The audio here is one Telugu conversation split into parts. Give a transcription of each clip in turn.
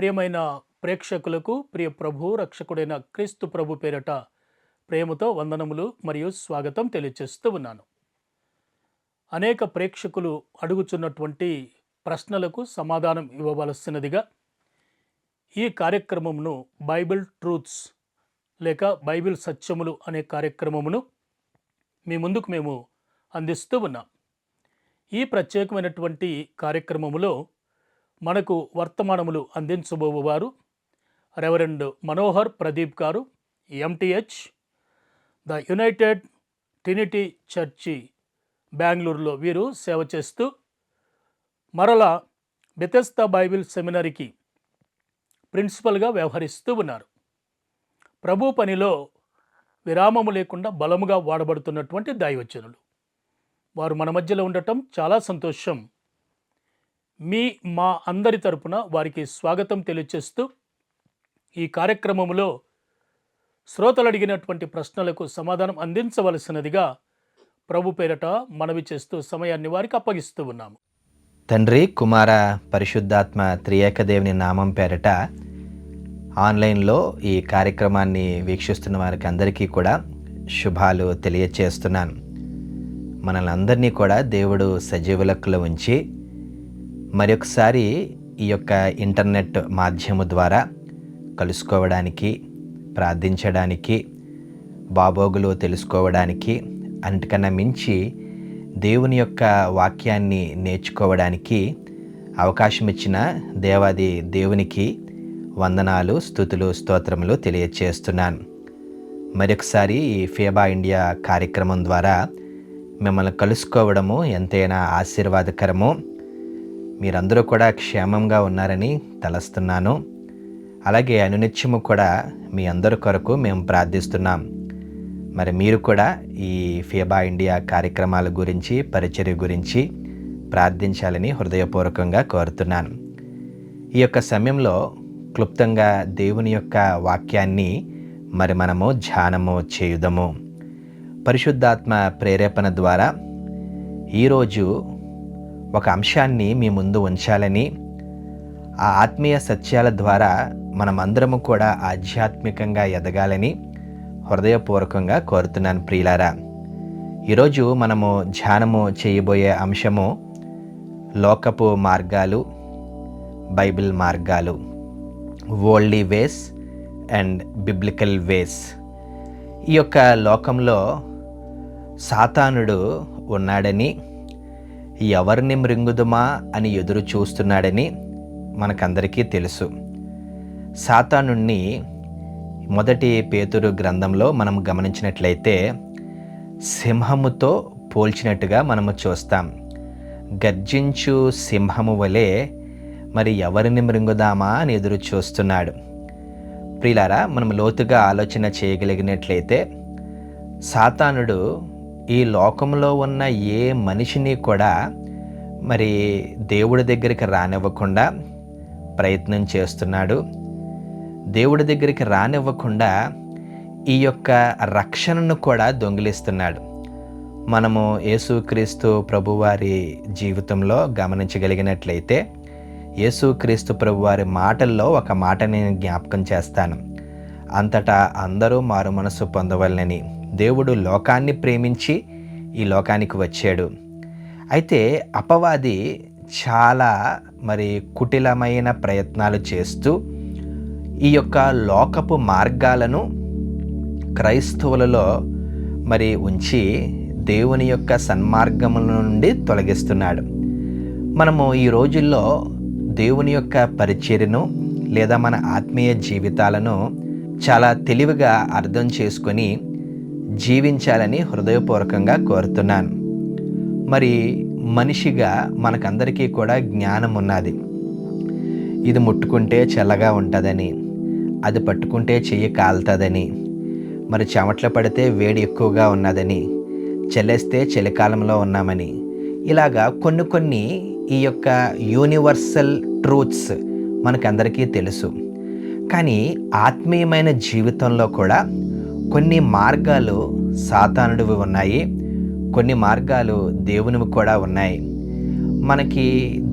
ప్రియమైన ప్రేక్షకులకు ప్రియ ప్రభు రక్షకుడైన క్రీస్తు ప్రభు పేరట ప్రేమతో వందనములు మరియు స్వాగతం తెలియజేస్తూ ఉన్నాను. అనేక ప్రేక్షకులు అడుగుచున్నటువంటి ప్రశ్నలకు సమాధానం ఇవ్వవలసినదిగా ఈ కార్యక్రమమును బైబిల్ ట్రూత్స్ లేక బైబిల్ సత్యములు అనే కార్యక్రమమును మీ ముందుకు మేము అందిస్తూ ఉన్నాం. ఈ ప్రత్యేకమైనటువంటి కార్యక్రమములో మనకు వర్తమానములు అందించబోవారు రెవరెండ్ మనోహర్ ప్రదీప్ గారు, MTh, the United Trinity church బెంగళూరులో వీరు సేవ చేస్తూ మరలా బెతెస్దా బైబిల్ సెమినరీకి ప్రిన్సిపల్గా వ్యవహరిస్తూ ఉన్నారు. ప్రభు పనిలో విరామము లేకుండా బలముగా వాడబడుతున్నటువంటి దైవజనులు వారు మన మధ్యలో ఉండటం చాలా సంతోషం. మా అందరి తరపున వారికి స్వాగతం తెలియజేస్తూ ఈ కార్యక్రమంలో శ్రోతలు అడిగినటువంటి ప్రశ్నలకు సమాధానం అందించవలసినదిగా ప్రభు పేరట మనవి చేస్తూ సమయాన్ని వారికి అప్పగిస్తూ ఉన్నాము. తండ్రి, కుమార, పరిశుద్ధాత్మ త్రియేక దేవుని నామం పేరట ఆన్లైన్లో ఈ కార్యక్రమాన్ని వీక్షిస్తున్న వారికి అందరికీ కూడా శుభాలు తెలియచేస్తున్నాను. మనల్ని అందరినీ కూడా దేవుడు సజీవ లెక్కలో ఉంచి మరొకసారి ఈ యొక్క ఇంటర్నెట్ మాధ్యము ద్వారా కలుసుకోవడానికి, ప్రార్థించడానికి, బాబోగులు తెలుసుకోవడానికి, అన్నిటికన్నా మించి దేవుని యొక్క వాక్యాన్ని నేర్చుకోవడానికి అవకాశం ఇచ్చిన దేవాది దేవునికి వందనాలు, స్తుతులు, స్తోత్రములు తెలియచేస్తున్నాను. మరొకసారి ఈ ఫేబా ఇండియా కార్యక్రమం ద్వారా మిమ్మల్ని కలుసుకోవడము ఎంతైనా ఆశీర్వాదకరము. మీరందరూ కూడా క్షేమంగా ఉన్నారని తలస్తున్నాను. అలాగే అనునిత్యము కూడా మీ అందరి కొరకు మేము ప్రార్థిస్తున్నాం. మరి మీరు కూడా ఈ ఫేబా ఇండియా కార్యక్రమాల గురించి, పరిచర్య గురించి ప్రార్థించాలని హృదయపూర్వకంగా కోరుతున్నాను. ఈ యొక్క సమయంలో క్లుప్తంగా దేవుని యొక్క వాక్యాన్ని మరి మనము ధ్యానము చేయుదము. పరిశుద్ధాత్మ ప్రేరేపణ ద్వారా ఈరోజు ఒక అంశాన్ని మీ ముందు ఉంచాలని, ఆ ఆత్మీయ సత్యాల ద్వారా మనమందరము కూడా ఆధ్యాత్మికంగా ఎదగాలని హృదయపూర్వకంగా కోరుతున్నాను. ప్రియులారా, ఈరోజు మనము ధ్యానము చేయబోయే అంశము లోకపు మార్గాలు, బైబిల్ మార్గాలు, వరల్డ్లీ వేస్ అండ్ బిబ్లికల్ వేస్. ఈ యొక్క లోకంలో సాతానుడు ఉన్నాడని, ఎవరిని మృంగుదుమా అని ఎదురు చూస్తున్నాడని మనకందరికీ తెలుసు. సాతానుణ్ణి మొదటి పేతురు గ్రంథంలో మనం గమనించినట్లయితే సింహముతో పోల్చినట్టుగా మనము చూస్తాం. గర్జించు సింహము వలె మరి ఎవరిని మృంగుదామా అని ఎదురు చూస్తున్నాడు. ప్రియులారా, మనం లోతుగా ఆలోచన చేయగలిగినట్లయితే సాతానుడు ఈ లోకంలో ఉన్న ఏ మనిషిని కూడా మరి దేవుడి దగ్గరికి రానివ్వకుండా ప్రయత్నం చేస్తున్నాడు. దేవుడి దగ్గరికి రానివ్వకుండా ఈ యొక్క రక్షణను కూడా దొంగిలిస్తున్నాడు. మనము యేసుక్రీస్తు ప్రభువారి జీవితంలో గమనించగలిగినట్లయితే యేసుక్రీస్తు ప్రభువారి మాటల్లో ఒక మాట నేను జ్ఞాపకం చేస్తాను. అంతటా అందరూ మారు మనసు పొందవలనని దేవుడు లోకాన్ని ప్రేమించి ఈ లోకానికి వచ్చాడు. అయితే అపవాది చాలా మరి కుటిలమైన ప్రయత్నాలు చేస్తూ ఈ యొక్క లోకపు మార్గాలను క్రైస్తవులలో మరి ఉంచి దేవుని యొక్క సన్మార్గముల నుండి తొలగిస్తున్నాడు. మనము ఈ రోజుల్లో దేవుని యొక్క పరిచర్యను లేదా మన ఆత్మీయ జీవితాలను చాలా తెలివిగా అర్థం చేసుకొని జీవించాలని హృదయపూర్వకంగా కోరుతున్నాను. మరి మనిషిగా మనకందరికీ కూడా జ్ఞానం ఉన్నది. ఇది ముట్టుకుంటే చల్లగా ఉంటుందని, అది పట్టుకుంటే చెయ్యి కాలుతుందని, మరి చెమట్లు పడితే వేడి ఎక్కువగా ఉన్నదని, చల్లేస్తే చలికాలంలో ఉన్నామని, ఇలాగా కొన్ని ఈ యొక్క యూనివర్సల్ ట్రూత్స్ మనకందరికీ తెలుసు. కానీ ఆత్మీయమైన జీవితంలో కూడా కొన్ని మార్గాలు సాతానుడివి ఉన్నాయి, కొన్ని మార్గాలు దేవునివి కూడా ఉన్నాయి. మనకి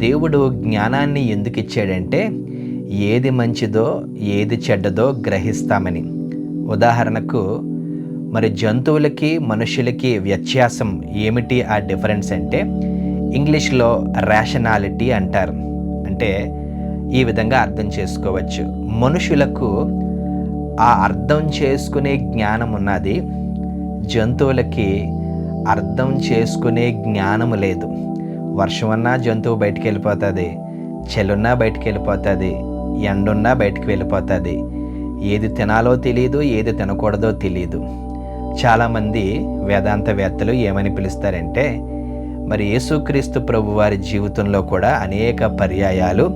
దేవుడు జ్ఞానాన్ని ఎందుకు ఇచ్చాడంటే ఏది మంచిదో ఏది చెడ్డదో గ్రహిస్తామని. ఉదాహరణకు మరి జంతువులకి మనుషులకి వ్యత్యాసం ఏమిటి? ఆ డిఫరెన్స్ అంటే ఇంగ్లీష్లో రేషనాలిటీ అంటారు. అంటే ఈ విధంగా అర్థం చేసుకోవచ్చు. మనుషులకు ఆ అర్థం చేసుకునే జ్ఞానం ఉన్నది, జంతువులకి అర్థం చేసుకునే జ్ఞానము లేదు. వర్షం అన్నా జంతువు బయటికి వెళ్ళిపోతుంది, చలున్నా బయటికి వెళ్ళిపోతుంది, ఎండున్నా బయటికి వెళ్ళిపోతుంది. ఏది తినాలో తెలియదు, ఏది తినకూడదో తెలియదు. చాలామంది వేదాంతవేత్తలు ఏమని పిలుస్తారంటే, మరి యేసుక్రీస్తు ప్రభు వారి జీవితంలో కూడా అనేక పర్యాయాలు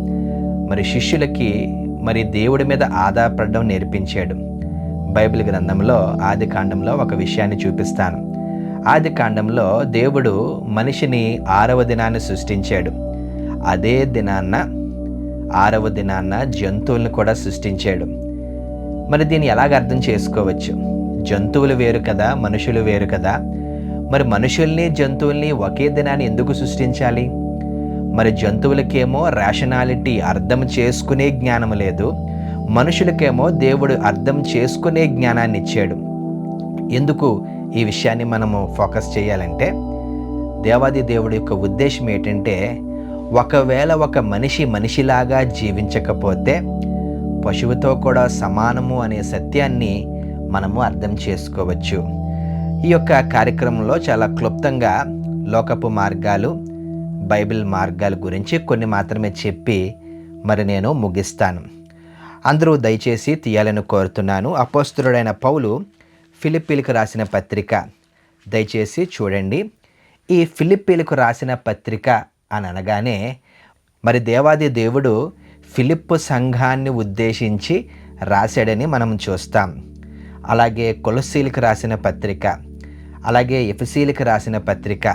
మరి శిష్యులకి మరి దేవుడి మీద ఆధారపడడం నేర్పించాడు. బైబిల్ గ్రంథంలో ఆది కాండంలో ఒక విషయాన్ని చూపిస్తాను. ఆది కాండంలో దేవుడు మనిషిని 6వ దినాన్ని సృష్టించాడు. అదే దినాన్న 6వ దినాన్న జంతువుల్ని కూడా సృష్టించాడు. మరి దీన్ని ఎలాగ అర్థం చేసుకోవచ్చు? జంతువులు వేరు కదా, మనుషులు వేరు కదా. మరి మనుషుల్ని జంతువుల్ని ఒకే దినాన్ని ఎందుకు సృష్టించాలి? మరి జంతువులకేమో రేషనాలిటీ, అర్థం చేసుకునే జ్ఞానం లేదు, మనుషులకేమో దేవుడు అర్థం చేసుకునే జ్ఞానాన్ని ఇచ్చాడు. ఎందుకు ఈ విషయాన్ని మనము ఫోకస్ చేయాలంటే, దేవాది దేవుడి యొక్క ఉద్దేశం ఏంటంటే, ఒకవేళ ఒక మనిషి మనిషిలాగా జీవించకపోతే పశువుతో కూడా సమానము అనే సత్యాన్ని మనము అర్థం చేసుకోవచ్చు. ఈ యొక్క కార్యక్రమంలో చాలా క్లుప్తంగా లోకపు మార్గాలు, బైబిల్ మార్గాల గురించి కొన్ని మాత్రమే చెప్పి మరి నేను ముగిస్తాను. అందరూ దయచేసి తీయాలని కోరుతున్నాను. అపోస్తలుడైన పౌలు ఫిలిప్పీలకు రాసిన పత్రిక దయచేసి చూడండి. ఈ ఫిలిప్పీలకు రాసిన పత్రిక అని అనగానే మరి దేవాది దేవుడు ఫిలిప్పు సంఘాన్ని ఉద్దేశించి రాశాడని మనం చూస్తాం. అలాగే కొలస్సీలకు రాసిన పత్రిక, అలాగే ఎఫెసీలకు రాసిన పత్రిక,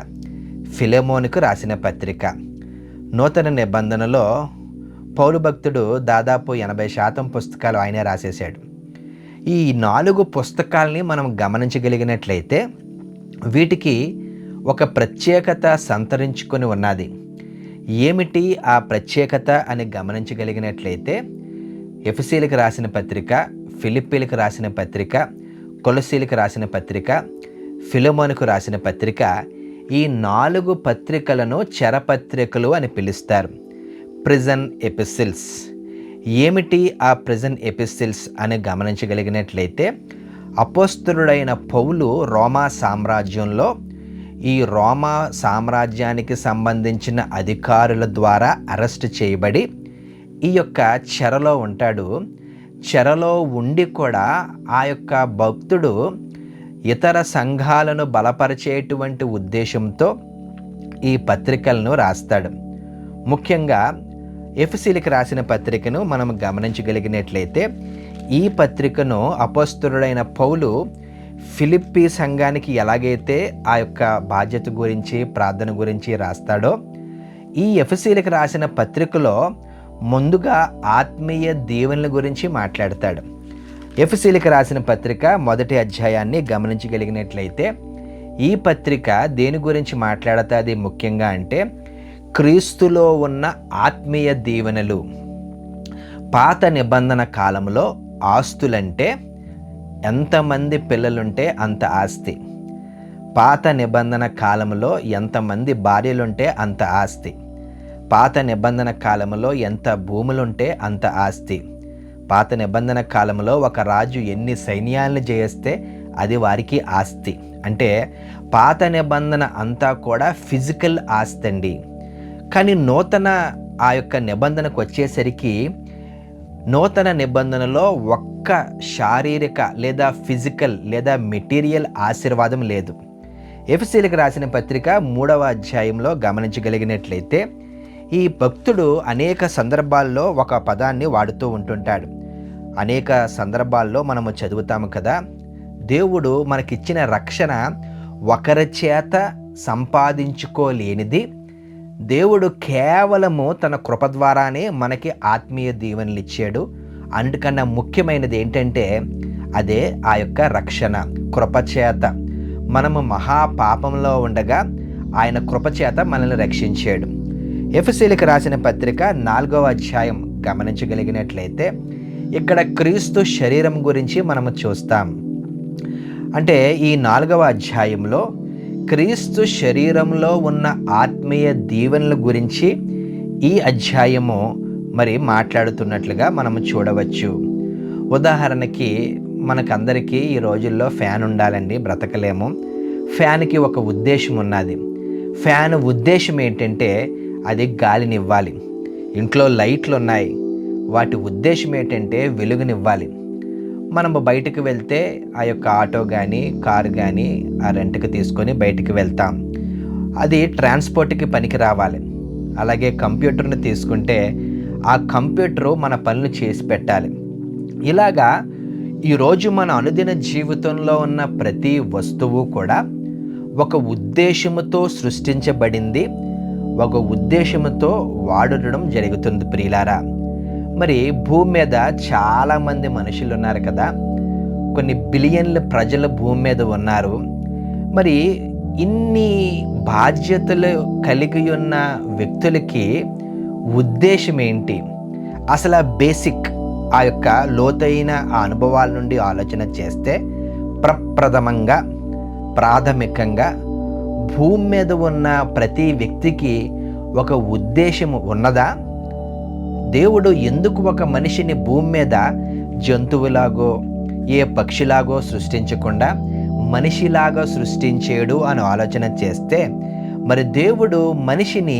ఫిలెమోనుకు రాసిన పత్రిక. నూతన నిబంధనలో పౌలు భక్తుడు దాదాపు 80% పుస్తకాలు ఆయనే రాసేశాడు. ఈ 4 పుస్తకాలని మనం గమనించగలిగినట్లయితే వీటికి ఒక ప్రత్యేకత సంతరించుకొని ఉన్నది. ఏమిటి ఆ ప్రత్యేకత అని గమనించగలిగినట్లయితే, ఎఫెసీలకు రాసిన పత్రిక, ఫిలిప్పీలకు రాసిన పత్రిక, కొలస్సీలకు రాసిన పత్రిక, ఫిలెమోనుకు రాసిన పత్రిక, ఈ 4 పత్రికలను చెరపత్రికలు అని పిలుస్తారు. ప్రిజన్ ఎపిసిల్స్. ఏమిటి ఆ ప్రిజన్ ఎపిసిల్స్ అని గమనించగలిగినట్లయితే, అపోస్తలుడైన పౌలు రోమా సామ్రాజ్యంలో ఈ రోమా సామ్రాజ్యానికి సంబంధించిన అధికారుల ద్వారా అరెస్ట్ చేయబడి ఈ యొక్క చెరలో ఉంటాడు. చెరలో ఉండి కూడా ఆ యొక్క భక్తుడు ఇతర సంఘాలను బలపరిచేటువంటి ఉద్దేశంతో ఈ పత్రికలను రాస్తాడు. ముఖ్యంగా ఎఫెసీలకు రాసిన పత్రికను మనం గమనించగలిగినట్లయితే, ఈ పత్రికను అపోస్తలుడైన పౌలు ఫిలిప్పీ సంఘానికి ఎలాగైతే ఆ యొక్క బాధ్యత గురించి, ప్రార్థన గురించి రాస్తాడో, ఈ ఎఫెసీలకు రాసిన పత్రికలో ముందుగా ఆత్మీయ దీవెనల గురించి మాట్లాడతాడు. ఎఫెసీలకు రాసిన పత్రిక 1వ అధ్యాయాన్ని గమనించగలిగినట్లయితే, ఈ పత్రిక దేని గురించి మాట్లాడుతుంది ముఖ్యంగా అంటే, క్రీస్తులో ఉన్న ఆత్మీయ దీవెనలు. పాత నిబంధన కాలంలో ఆస్తులంటే ఎంతమంది పిల్లలుంటే అంత ఆస్తి. పాత నిబంధన కాలంలో ఎంతమంది భార్యలుంటే అంత ఆస్తి. పాత నిబంధన కాలంలో ఎంత భూములుంటే అంత ఆస్తి. పాత నిబంధన కాలంలో ఒక రాజు ఎన్ని సైన్యాలను జయిస్తే అది వారికి ఆస్తి. అంటే పాత నిబంధన అంతా కూడా ఫిజికల్ ఆస్తి అండి. కానీ నూతన ఆ యొక్క నిబంధనకు వచ్చేసరికి, నూతన నిబంధనలో ఒక్క శారీరక లేదా ఫిజికల్ లేదా మెటీరియల్ ఆశీర్వాదం లేదు. ఎఫెసీలకు రాసిన పత్రిక 3వ అధ్యాయంలో గమనించగలిగినట్లయితే, ఈ భక్తుడు అనేక సందర్భాల్లో ఒక పదాన్ని వాడుతూ ఉంటుంటాడు. అనేక సందర్భాల్లో మనము చదువుతాము కదా, దేవుడు మనకిచ్చిన రక్షణ ఒకరి చేత సంపాదించుకోలేనిది. దేవుడు కేవలము తన కృప ద్వారానే మనకి ఆత్మీయ దీవెనలు ఇచ్చాడు. అన్నిటికన్నా ముఖ్యమైనది ఏంటంటే అదే ఆ యొక్క రక్షణ. కృపచేత మనము మహాపాపంలో ఉండగా ఆయన కృపచేత మనల్ని రక్షించాడు. ఎఫెసీలకు రాసిన పత్రిక 4వ అధ్యాయం గమనించగలిగినట్లయితే ఇక్కడ క్రీస్తు శరీరం గురించి మనము చూస్తాం. అంటే ఈ 4వ అధ్యాయంలో క్రీస్తు శరీరంలో ఉన్న ఆత్మీయ దీవెనల గురించి ఈ అధ్యాయము మరి మాట్లాడుతున్నట్లుగా మనము చూడవచ్చు. ఉదాహరణకి మనకందరికీ ఈ రోజుల్లో ఫ్యాన్ ఉండాలండి, బ్రతకలేము. ఫ్యాన్కి ఒక ఉద్దేశం ఉన్నది. ఫ్యాన్ ఉద్దేశం ఏంటంటే అది గాలినివ్వాలి. ఇంట్లో లైట్లు ఉన్నాయి, వాటి ఉద్దేశం ఏంటంటే వెలుగునివ్వాలి. మనము బయటకు వెళ్తే ఆ యొక్క ఆటో కానీ కారు కానీ ఆ రెంట్కి తీసుకొని బయటికి వెళ్తాం, అది ట్రాన్స్పోర్ట్కి పనికి రావాలి. అలాగే కంప్యూటర్ని తీసుకుంటే ఆ కంప్యూటరు మన పనులు చేసి పెట్టాలి. ఇలాగా ఈరోజు మన అనుదిన జీవితంలో ఉన్న ప్రతి వస్తువు కూడా ఒక ఉద్దేశముతో సృష్టించబడింది, ఒక ఉద్దేశముతో వాడడం జరుగుతుంది ప్రియులారా. మరి భూమి మీద చాలామంది మనుషులు ఉన్నారు కదా, కొన్ని బిలియన్ల ప్రజలు భూమి మీద ఉన్నారు. మరి ఇన్ని బాధ్యతలు కలిగి ఉన్న వ్యక్తులకి ఉద్దేశం ఏంటి? అసలు ఆ బేసిక్ ఆ యొక్క లోతైన ఆ అనుభవాల నుండి ఆలోచన చేస్తే ప్రాథమికంగా భూమి మీద ఉన్న ప్రతి వ్యక్తికి ఒక ఉద్దేశము ఉన్నదా? దేవుడు ఎందుకు ఒక మనిషిని భూమి మీద జంతువులాగో ఏ పక్షిలాగో సృష్టించకుండా మనిషిలాగా సృష్టించాడు అని ఆలోచన చేస్తే, మరి దేవుడు మనిషిని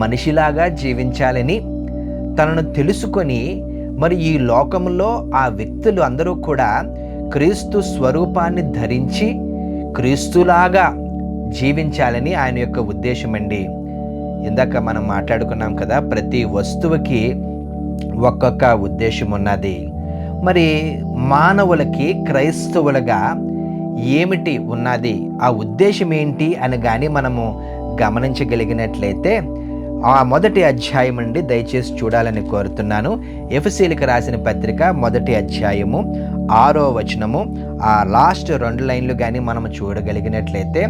మనిషిలాగా జీవించాలని తనను తెలుసుకొని మరి ఈ లోకంలో ఆ వ్యక్తులు అందరూ కూడా క్రీస్తు స్వరూపాన్ని ధరించి క్రీస్తులాగా జీవించాలని ఆయన యొక్క ఉద్దేశం అండి. ఇందాక మనం మాట్లాడుకున్నాం కదా, ప్రతి వస్తువుకి ఒక్కొక్క ఉద్దేశం ఉన్నది. మరి మానవులకి క్రైస్తవులుగా ఏమిటి ఉన్నది, ఆ ఉద్దేశం ఏంటి అని కానీ మనము గమనించగలిగినట్లయితే ఆ మొదటి అధ్యాయం నుండి దయచేసి చూడాలని కోరుతున్నాను. ఎఫెసీయులకు రాసిన పత్రిక 1వ అధ్యాయము 6వ వచనము, ఆ లాస్ట్ 2 లైన్లు కానీ మనము చూడగలిగినట్లయితే,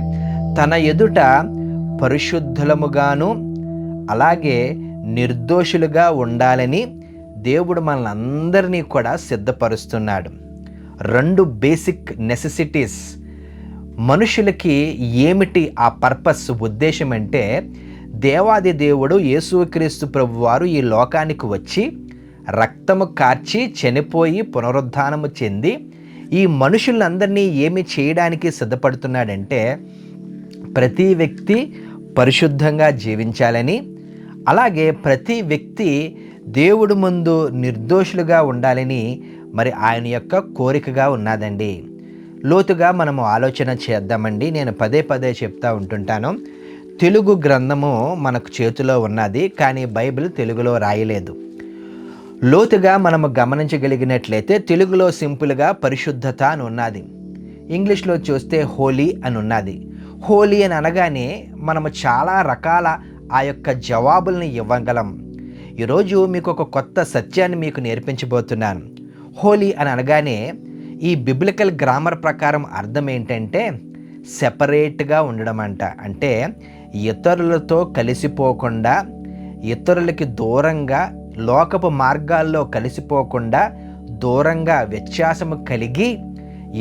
తన ఎదుట పరిశుద్ధులముగాను అలాగే నిర్దోషులుగా ఉండాలని దేవుడు మనల్ని అందరినీ కూడా సిద్ధపరుస్తున్నాడు. 2 బేసిక్ నెసెసిటీస్ మనుషులకి ఏమిటి ఆ పర్పస్, ఉద్దేశం అంటే, దేవాది దేవుడు యేసుక్రీస్తు ప్రభువారు ఈ లోకానికి వచ్చి రక్తము కార్చి చనిపోయి పునరుద్ధానము చెంది ఈ మనుషులందరినీ ఏమి చేయడానికి సిద్ధపడుతున్నాడంటే, ప్రతి వ్యక్తి పరిశుద్ధంగా జీవించాలని, అలాగే ప్రతి వ్యక్తి దేవుడి ముందు నిర్దోషులుగా ఉండాలని మరి ఆయన యొక్క కోరికగా ఉన్నదండి. లోతుగా మనము ఆలోచన చేద్దామండి. నేను పదే చెప్తూ ఉంటుంటాను, తెలుగు గ్రంథము మనకు చేతిలో ఉన్నది, కానీ బైబిల్ తెలుగులో రాయలేదు. లోతుగా మనము గమనించగలిగినట్లయితే తెలుగులో సింపుల్గా పరిశుద్ధత అని ఉన్నది, ఇంగ్లీష్లో చూస్తే హోలీ అని ఉన్నది. హోలీ అని అనగానే మనము చాలా రకాల ఆ యొక్క జవాబుల్ని ఇవ్వగలం. ఈరోజు మీకు ఒక కొత్త సత్యాన్ని మీకు నేర్పించబోతున్నాను. హోలీ అని అనగానే ఈ బిబ్లికల్ గ్రామర్ ప్రకారం అర్థం ఏంటంటే సెపరేట్గా ఉండడం అంట. అంటే ఇతరులతో కలిసిపోకుండా, ఇతరులకి దూరంగా, లోకపు మార్గాల్లో కలిసిపోకుండా, దూరంగా వ్యత్యాసము కలిగి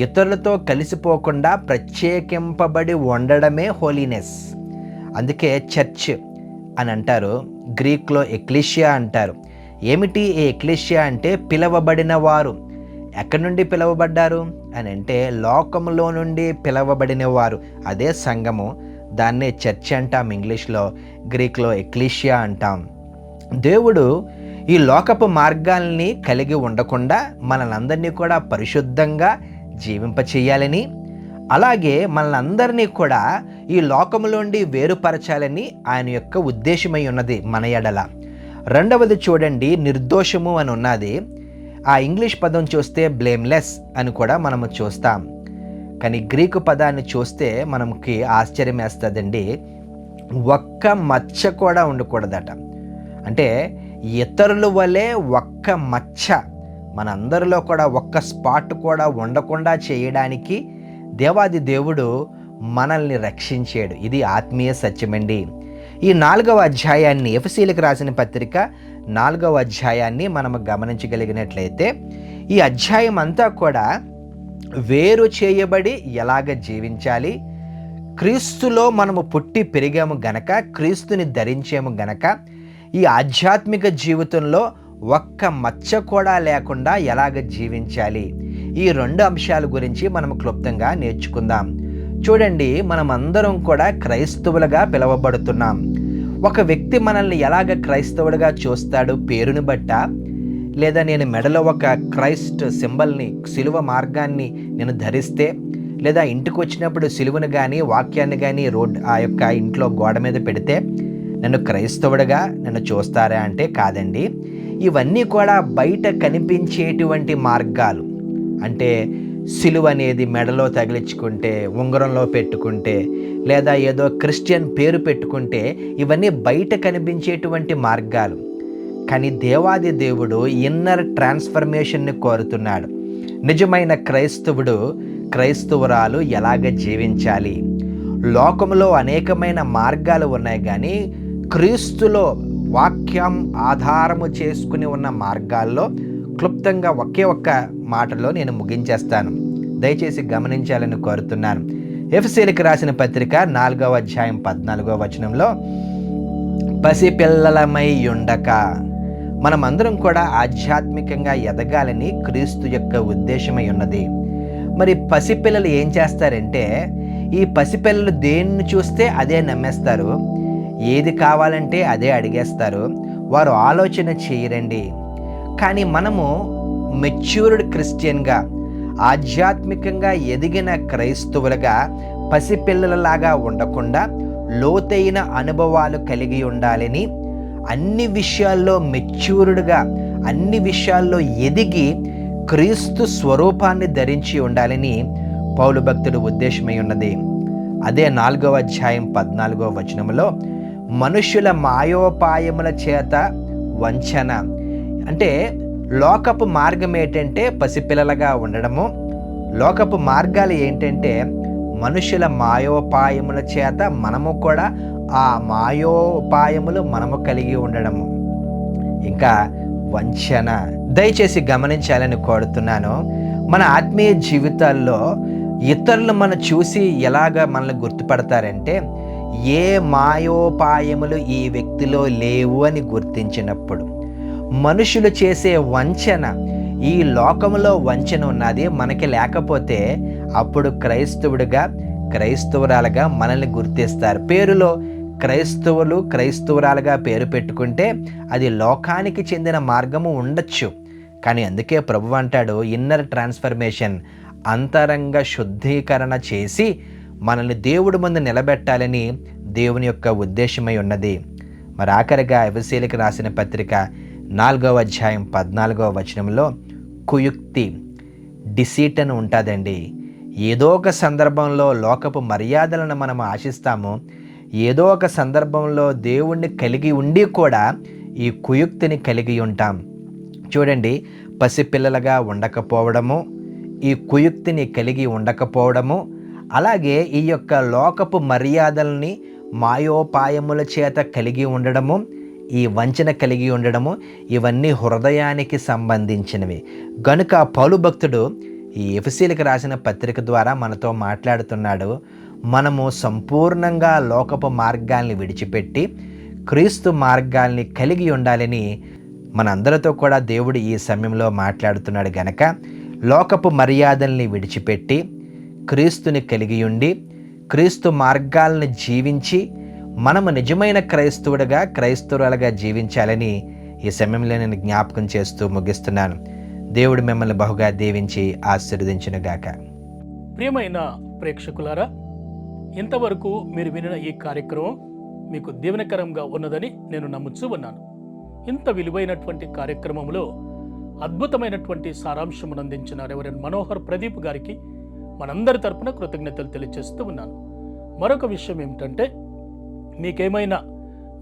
ఇతరులతో కలిసిపోకుండా ప్రత్యేకింపబడి ఉండడమే హోలీనెస్. అందుకే చర్చ్ అని అంటారు, గ్రీక్లో ఎక్లీషియా అంటారు. ఏమిటి ఈ ఎక్లీషియా అంటే పిలవబడిన వారు. ఎక్కడి నుండి పిలవబడ్డారు అని అంటే లోకంలో నుండి పిలవబడిన వారు, అదే సంఘము. దాన్నే చర్చ్ అంటాం ఇంగ్లీష్లో, గ్రీక్లో ఎక్లీషియా అంటాం. దేవుడు ఈ లోకపు మార్గాల్ని కలిగి ఉండకుండా మనల్ని కూడా పరిశుద్ధంగా జీవింపచేయాలని, అలాగే మనల్ని కూడా ఈ లోకములోండి వేరుపరచాలని ఆయన యొక్క ఉద్దేశమై ఉన్నది మన ఎడల. 2వది చూడండి, నిర్దోషము అని ఉన్నది. ఆ ఇంగ్లీష్ పదం చూస్తే బ్లేమ్లెస్ అని కూడా మనము చూస్తాం, కానీ గ్రీకు పదాన్ని చూస్తే మనకి ఆశ్చర్యం వేస్తుందండి. ఒక్క మచ్చ కూడా ఉండకూడదట. అంటే ఇతరుల వలె ఒక్క మచ్చ మనందరిలో కూడా ఒక్క స్పాట్ కూడా ఉండకుండా చేయడానికి దేవాది దేవుడు మనల్ని రక్షించాడు. ఇది ఆత్మీయ సత్యమండి. ఈ 4వ అధ్యాయాన్ని ఎఫెసీయులకు రాసిన పత్రిక 4వ అధ్యాయాన్ని మనము గమనించగలిగినట్లయితే ఈ అధ్యాయం అంతా కూడా వేరు చేయబడి ఎలాగ జీవించాలి, క్రీస్తులో మనము పుట్టి పెరిగాము గనక, క్రీస్తుని ధరించాము గనక ఈ ఆధ్యాత్మిక జీవితంలో ఒక్క మచ్చ కూడా లేకుండా ఎలాగ జీవించాలి, ఈ 2 అంశాల గురించి మనం క్లుప్తంగా నేర్చుకుందాం. చూడండి, మనమందరం కూడా క్రైస్తవులుగా పిలువబడుతున్నాం. ఒక వ్యక్తి మనల్ని ఎలాగ క్రైస్తవుడిగా చూస్తాడు? పేరుని బట్ట, లేదా నేను మెడలో ఒక క్రైస్ట్ సింబల్ని, సిలువ మార్గాన్ని నేను ధరిస్తే, లేదా ఇంటికి వచ్చినప్పుడు సిలువను కానీ వాక్యాన్ని కానీ ఆ యొక్క ఇంట్లో గోడ మీద పెడితే నన్ను క్రైస్తవుడిగా నన్ను చూస్తారా అంటే కాదండి. ఇవన్నీ కూడా బయట కనిపించేటువంటి మార్గాలు. అంటే సిలువ అనేది మెడలో తగిలించుకుంటే, ఉంగరంలో పెట్టుకుంటే, లేదా ఏదో క్రిస్టియన్ పేరు పెట్టుకుంటే ఇవన్నీ బయట కనిపించేటువంటి మార్గాలు. కానీ దేవాది దేవుడు ఇన్నర్ ట్రాన్స్ఫర్మేషన్ని కోరుతున్నాడు. నిజమైన క్రైస్తవుడు, క్రైస్తవురాలు ఎలాగ జీవించాలి? లోకంలో అనేకమైన మార్గాలు ఉన్నాయి, కానీ క్రీస్తులో వాక్యం ఆధారము చేసుకుని ఉన్న మార్గాల్లో క్లుప్తంగా ఒకే ఒక్క మాటలో నేను ముగించేస్తాను. దయచేసి గమనించాలని కోరుతున్నాను. ఎఫెసీయులకు రాసిన పత్రిక 4వ అధ్యాయం 14వ వచనంలో, పసిపిల్లలమై ఉండక, మనమందరం కూడా ఆధ్యాత్మికంగా ఎదగాలని క్రీస్తు యొక్క ఉద్దేశమై ఉన్నది. మరి పసిపిల్లలు ఏం చేస్తారంటే, ఈ పసిపిల్లలు దేన్ని చూస్తే అదే నమ్మేస్తారు, ఏది కావాలంటే అదే అడిగేస్తారు, వారు ఆలోచన చేయరండి. కానీ మనము మెచ్యూర్డ్ క్రిస్టియన్గా, ఆధ్యాత్మికంగా ఎదిగిన క్రైస్తవులుగా పసిపిల్లలలాగా ఉండకుండా లోతైన అనుభవాలు కలిగి ఉండాలని, అన్ని విషయాల్లో మెచ్యూర్డ్గా, అన్ని విషయాల్లో ఎదిగి క్రీస్తు స్వరూపాన్ని ధరించి ఉండాలని పౌలు భక్తుడు ఉద్దేశమై ఉన్నది. అదే 4వ అధ్యాయం 14వ వచనంలో, మనుషుల మాయోపాయముల చేత వంచన, అంటే లోకపు మార్గం ఏంటంటే పసిపిల్లలుగా ఉండడము, లోకపు మార్గాలు ఏంటంటే మనుషుల మాయోపాయముల చేత మనము కూడా ఆ మాయోపాయములు మనము కలిగి ఉండడము, ఇంకా వంచన. దయచేసి గమనించాలని కోరుతున్నాను. మన ఆత్మీయ జీవితాల్లో ఇతరులు మనం చూసి ఎలాగ మనల్ని గుర్తుపడతారంటే, ఏ మాయోపాయములు ఈ వ్యక్తిలో లేవు అని గుర్తించినప్పుడు. మనుషులు చేసే వంచన, ఈ లోకంలో వంచన ఉన్నది మనకి లేకపోతే అప్పుడు క్రైస్తవుడిగా, క్రైస్తవురాలుగా మనల్ని గుర్తిస్తారు. పేరులో క్రైస్తవులు, క్రైస్తవురాలుగా పేరు పెట్టుకుంటే అది లోకానికి చెందిన మార్గము ఉండొచ్చు. కానీ అందుకే ప్రభువు అంటాడు, ఇన్నర్ ట్రాన్స్ఫర్మేషన్, అంతరంగ శుద్ధీకరణ చేసి మనల్ని దేవుడి ముందు నిలబెట్టాలని దేవుని యొక్క ఉద్దేశమై ఉన్నది. మరి ఆఖరిగా ఎఫెసీయులకు రాసిన పత్రిక 4వ అధ్యాయం 14వ వచనంలో, కుయుక్తి, డిసీట్ అని ఉంటుందండి. ఏదో ఒక సందర్భంలో లోకపు మర్యాదలను మనం ఆశిస్తాము, ఏదో ఒక సందర్భంలో దేవుణ్ణి కలిగి ఉండి కూడా ఈ కుయుక్తిని కలిగి ఉంటాం. చూడండి, పసిపిల్లలుగా ఉండకపోవడము, ఈ కుయుక్తిని కలిగి ఉండకపోవడము, అలాగే ఈ యొక్క లోకపు మర్యాదల్ని మాయోపాయముల చేత కలిగి ఉండడము, ఈ వంచన కలిగి ఉండడము, ఇవన్నీ హృదయానికి సంబంధించినవి. గనుక పౌలు భక్తుడు ఈ ఎఫెసీయులకు రాసిన పత్రిక ద్వారా మనతో మాట్లాడుతున్నాడు. మనము సంపూర్ణంగా లోకపు మార్గాల్ని విడిచిపెట్టి క్రీస్తు మార్గాల్ని కలిగి ఉండాలని మనందరితో కూడా దేవుడు ఈ సమయంలో మాట్లాడుతున్నాడు. గనక లోకపు మర్యాదల్ని విడిచిపెట్టి క్రీస్తుని కలిగి ఉండి క్రీస్తు మార్గాలను జీవించి మనము నిజమైన క్రైస్తవుడిగా, క్రైస్తవులుగా జీవించాలని ఈ సమయంలో నేను జ్ఞాపకం చేస్తూ ముగిస్తున్నాను. దేవుడు మిమ్మల్ని బహుగా దీవించి ఆశీర్వదించునుగాక. ప్రియమైన ప్రేక్షకులారా, ఇంతవరకు మీరు వినిన ఈ కార్యక్రమం మీకు దీవెనకరంగా ఉన్నదని నేను నమ్ముతూ ఉన్నాను. ఇంత విలువైనటువంటి కార్యక్రమంలో అద్భుతమైనటువంటి సారాంశమును అందించిన రెవరెండ్ మనోహర్ ప్రదీప్ గారికి మనందరి తరపున కృతజ్ఞతలు తెలియజేస్తూ ఉన్నాను. మరొక విషయం ఏమిటంటే, మీకేమైనా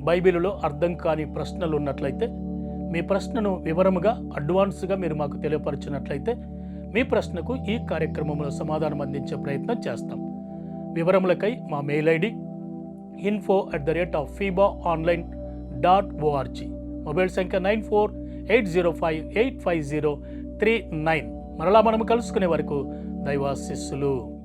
బైబిలులో అర్థం కాని ప్రశ్నలు ఉన్నట్లయితే మీ ప్రశ్నను వివరముగా అడ్వాన్స్గా మీరు మాకు తెలియపరిచినట్లయితే మీ ప్రశ్నకు ఈ కార్యక్రమంలో సమాధానం అందించే ప్రయత్నం చేస్తాం. వివరములకై మా మెయిల్ ఐడి info@fibaonline.org మొబైల్ సంఖ్య 9480585039. మరలా మనం కలుసుకునే వరకు దైవాశిస్సులు.